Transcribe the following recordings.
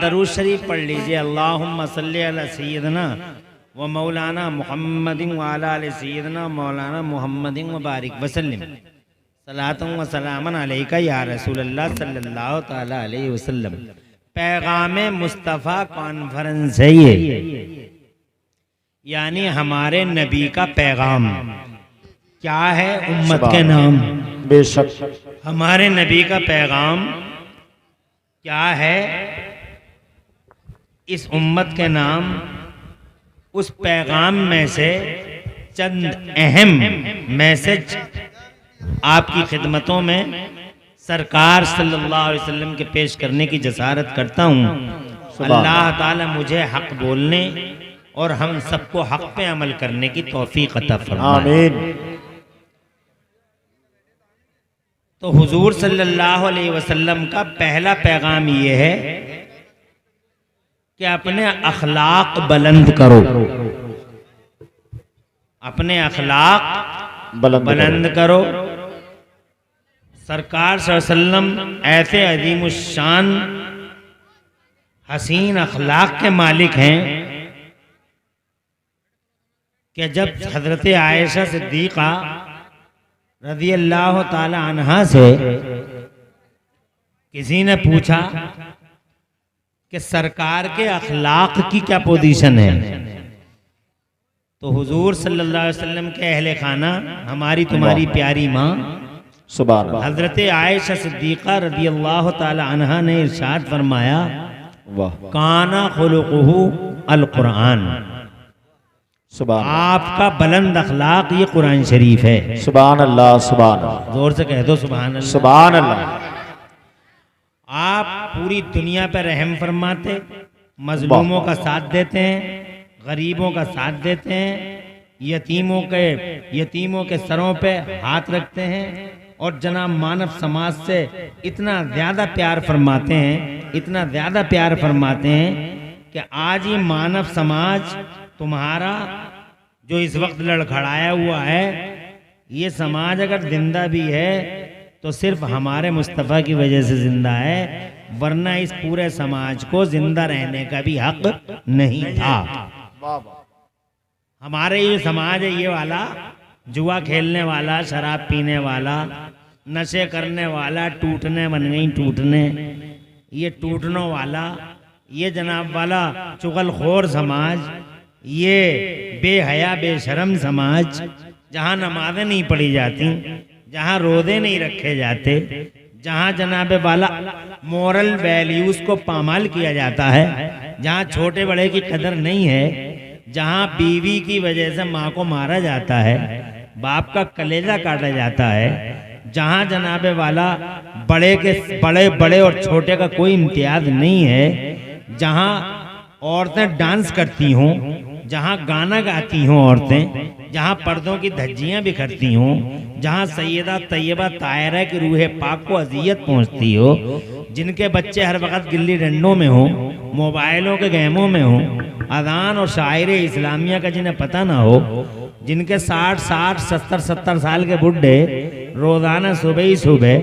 दरूद शरीफ पढ़ लीजिए, अल्लाहुम्मा सल्ली अला सय्यदना व मौलाना मुहम्मदिन व अला आलि सय्यदना मौलाना मुहम्मदिन व बारिक वसल्लम सलातन व सलामन अलैका या रसूलल्लाह सल्लल्लाहु तआला अलैहि वसल्लम। पैगाम मुस्तफ़ा कॉन्फ्रेंस है ये, यानी हमारे नबी का पैगाम क्या है उम्मत के नाम। बेशक हमारे नबी का पैगाम क्या है इस उम्मत के नाम। उस पैगाम में से चंद अहम मैसेज आपकी खिदमतों में सरकार सल्लल्लाहु अलैहि वसल्लम के पेश करने की जसारत करता हूँ। अल्लाह ताला मुझे हक बोलने और हम सबको हक पे अमल करने की तौफीक अता फरमाए। आमीन। तो हुजूर सल्लल्लाहु अलैहि वसल्लम का पहला पैगाम ये है कि अपने अखलाक बुलंद करो, अपने अखलाक बुलंद करो। सरकार सल्लल्लाहु अलैहि वसल्लम ऐसे अजीमुश्शान हसीन अखलाक के मालिक हैं कि जब हजरत आयशा सिद्दीक़ा रज़ी अल्लाह ताला अन्हा से किसी ने पूछा कि सरकार के अखलाक की क्या पोजीशन है, तो हुजूर सल्लल्लाहु अलैहि वसल्लम के अहले खाना हमारी तुम्हारी प्यारी माँ सुभान अल्लाह हजरत आयशा सिद्दीक़ा रज़ी अल्लाह ताला अन्हा ने इरशाद फरमाया, वाह काना खुलुक़ुहु अल कुरान। सुभान आपका बुलंद अखलाक ये कुरान शरीफ है। सुभान अल्लाह सुभान अल्लाह जोर से कह दो सुभान अल्लाह। सुभान अल्लाह। आप पूरी दुनिया पर रहम फरमाते, मजलूमों का साथ देते हैं, गरीबों का साथ देते हैं, यतीमों के सरों पे हाथ रखते हैं और जनाब मानव समाज से इतना ज़्यादा प्यार फरमाते हैं, इतना ज़्यादा प्यार फरमाते हैं कि आज ये मानव समाज तुम्हारा जो इस वक्त लड़खड़ाया हुआ है, ये समाज अगर जिंदा भी है तो सिर्फ हमारे मुस्तफ़ा की वजह से जिंदा है, वरना इस पूरे समाज को जिंदा रहने का भी हक नहीं था। हमारे ये समाज है ये वाला जुआ खेलने वाला, शराब पीने वाला, नशे करने वाला, टूटने बन गई टूटने, ये टूटने वाला, ये जनाब वाला चुगलखोर समाज, ये बेहया बेशरम समाज, जहाँ नमाजें नहीं पढ़ी जाती, जहाँ रोज़े नहीं रखे जाते, जहाँ जनाब वाला मोरल वैल्यूज़ को पामाल किया जाता है, जहाँ छोटे बड़े की कदर नहीं है, जहाँ बीवी की वजह से माँ को मारा जाता है, बाप का कलेजा काटा जाता है, जहाँ जनाब वाला बड़े के बड़े और छोटे का कोई इम्तियाज नहीं है, जहाँ औरतें डांस करती हों, जहाँ गाना गाती हों औरतें, जहाँ पर्दों की धज्जियाँ बिखरती हों, जहाँ सैयदा तैयबा तायरा की रूह पाक को अजियत पहुँचती हो, जिनके बच्चे हर वक्त गिल्ली डंडों में हों, मोबाइलों के गेमों में हों, अजान और शायर इस्लामिया का जिन्हें पता ना हो, जिनके 60 70 साल के बुढ़े रोज़ाना सुबह ही सुबह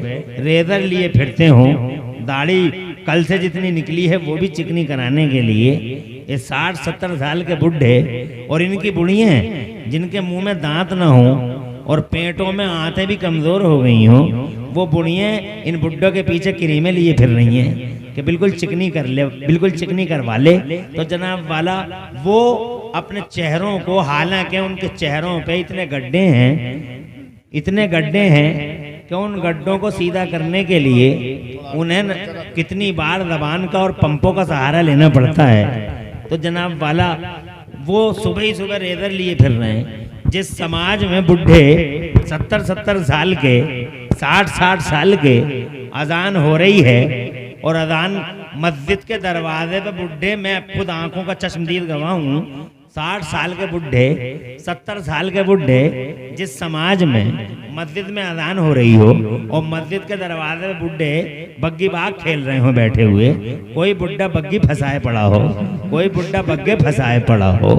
रेजर लिए फिरते हों, दाढ़ी कल से जितनी निकली है वो भी चिकनी कराने के लिए, ये 60-70 साल के बुढ़े और इनकी बुढ़ियाँ जिनके मुंह में दांत ना हो और पेटों में आंतें भी कमज़ोर हो गई हों, वो बुढ़ियाँ इन बुढ़ों के पीछे क्रीमें लिए फिर रही हैं कि बिल्कुल चिकनी कर ले, बिल्कुल चिकनी करवा ले। तो जनाब वाला वो अपने चेहरों को, हालांकि उनके चेहरों पे इतने गड्ढे हैं कि उन गड्ढों को सीधा करने के लिए उन्हें कितनी बार ज़बान का और पंपों का सहारा लेना पड़ता है। तो जनाब वाला वो सुबह ही सुबह रेजर लिए फिर रहे हैं। जिस समाज में बुढ़े 70 साल के, 60 साल के अजान हो रही है और अजान मस्जिद के दरवाजे पे बुढ़े, मैं खुद आंखों का चश्मदीद गवाह हूँ, 60 साल के बुढ़े, 70 साल के बुढ़े जिस समाज में मस्जिद में अजान हो रही हो और मस्जिद के दरवाजे में बुढ़े बग्गी बाग खेल रहे हो बैठे हुए, कोई बुढ़ा बग्गी फंसाए पड़ा हो, कोई बुढ़ा बग्गे फंसाए पड़ा हो,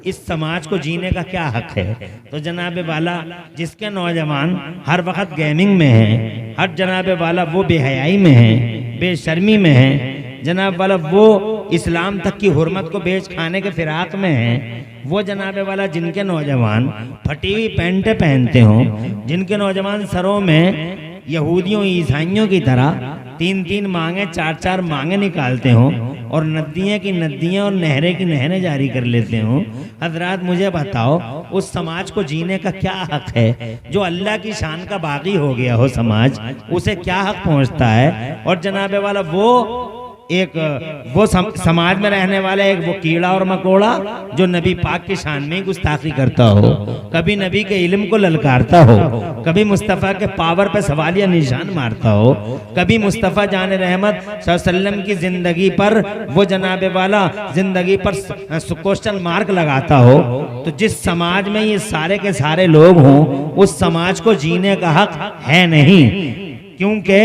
इस समाज को जीने का क्या हक है। तो जनाबे वाला जिसके नौजवान हर वक्त गेमिंग में हैं, हर जनाबे वाला वो बेहयाई में हैं, बेशर्मी में हैं, जनाब वाला वो इस्लाम तक की हुर्मत को बेच खाने के फिराक में हैं, वो जनाब वाला जिनके नौजवान फटी हुई पैंटें पहनते हों, जिनके नौजवान सरों में यहूदियों ईसाइयों की तरह 3-3 मांगे 4-4 मांगे निकालते हों और नदियाँ की नदियाँ और नहरें की नहरें जारी कर लेते हों। हजरात मुझे बताओ उस समाज को जीने का क्या हक है? जो अल्लाह की शान का बागी हो गया हो समाज, उसे क्या हक पहुंचता है? और जनाबे वाला वो समाज में रहने वाला एक वो कीड़ा और मकोड़ा जो नबी पाक की शान में गुस्ताखी करता हो, कभी नबी के इल्म को ललकारता हो, कभी मुस्तफ़ा के पावर पे सवालिया निशान मारता हो, कभी मुस्तफ़ा जान रहमत सल्लल्लाहु की जिंदगी पर वो जनाबे वाला जिंदगी पर क्वेश्चन मार्क लगाता हो, तो जिस समाज में ये सारे के सारे लोग हों उस समाज को जीने का हक है नहीं। क्योंकि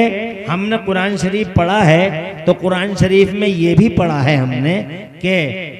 हमने कुरान शरीफ पढ़ा है तो कुरान शरीफ में ये भी पढ़ा है हमने कि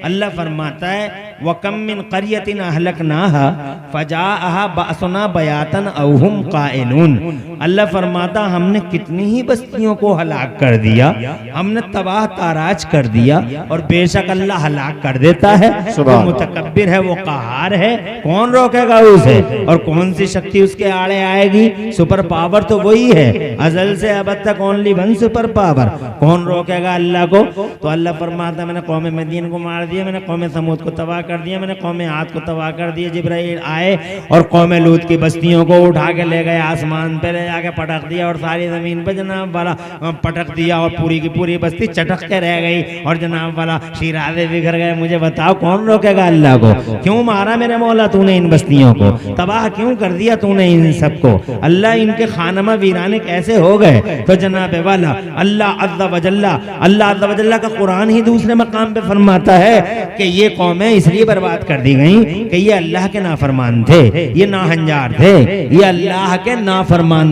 अल्लाह फरमाता है वकम मिन क़रियतिन अहलकनाहा फजाअहा बअसुना बयातन औ हुम क़ाइलून। अल्लाह फरमाता हमने कितनी ही बस्तियों को हलाक कर दिया, हमने तबाह ताराज कर दिया, और बेशक अल्लाह हलाक कर देता है। वो मुतकब्बिर है, वो क़हार है, कौन रोकेगा उसे? और कौन सी शक्ति उसके आड़े आएगी? सुपर पावर तो वही है, अजल से अब तक ओनली वन सुपर पावर। कौन रोकेगा अल्लाह को? तो अल्लाह फरमाता मैंने कौम मदीन को मार दिया, मैंने कौम समूद को तबाह कर दिया, मैंने कौम आद को तबाह कर दिया। जिब्राइल आए और कौम लूत की बस्तियों को उठा के ले गए, आसमान पे ले जाके पटक दिया और सारी जमीन पे जनाब वाला पटक दिया और पूरी की पूरी बस्ती चटक के रह गई और जनाब वाला शिराजे बिखर गए। मुझे बताओ कौन रोकेगा अल्लाह को? क्यों मारा मेरे मौला तूने इन बस्तियों को? तबाह क्यों कर दिया तूने इन सबको? अल्लाह इनके खानमा वीराने कैसे हो गए? तो जनाब वाला अल्लाह अज़्ज़ा वजल्ला का कुरान ही दूसरे मकाम पे फरमाता है कि ये कौमें इसलिए बर्बाद कर दी गई कि ये अल्लाह के नाफरमान थे, ये नाहंजार थे, ये अल्लाह के नाफरमान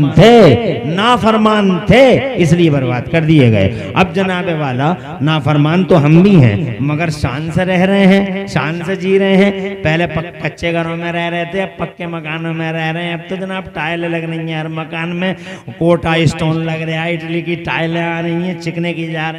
थे, इसलिए बर्बाद कर दिए गए। अब जनाबे वाला नाफरमान तो हम भी हैं, मगर शान से रह रहे हैं, शान से जी रहे हैं। पहले कच्चे घरों में रह रहे थे, अब पक्के मकानों में रह रहे हैं। अब तो जनाब टाइल लग रही है हर मकान में, कोटा स्टोन लग रहा है, इटली की टाइलें आ रही हैं, चिकने की जा रही हैं।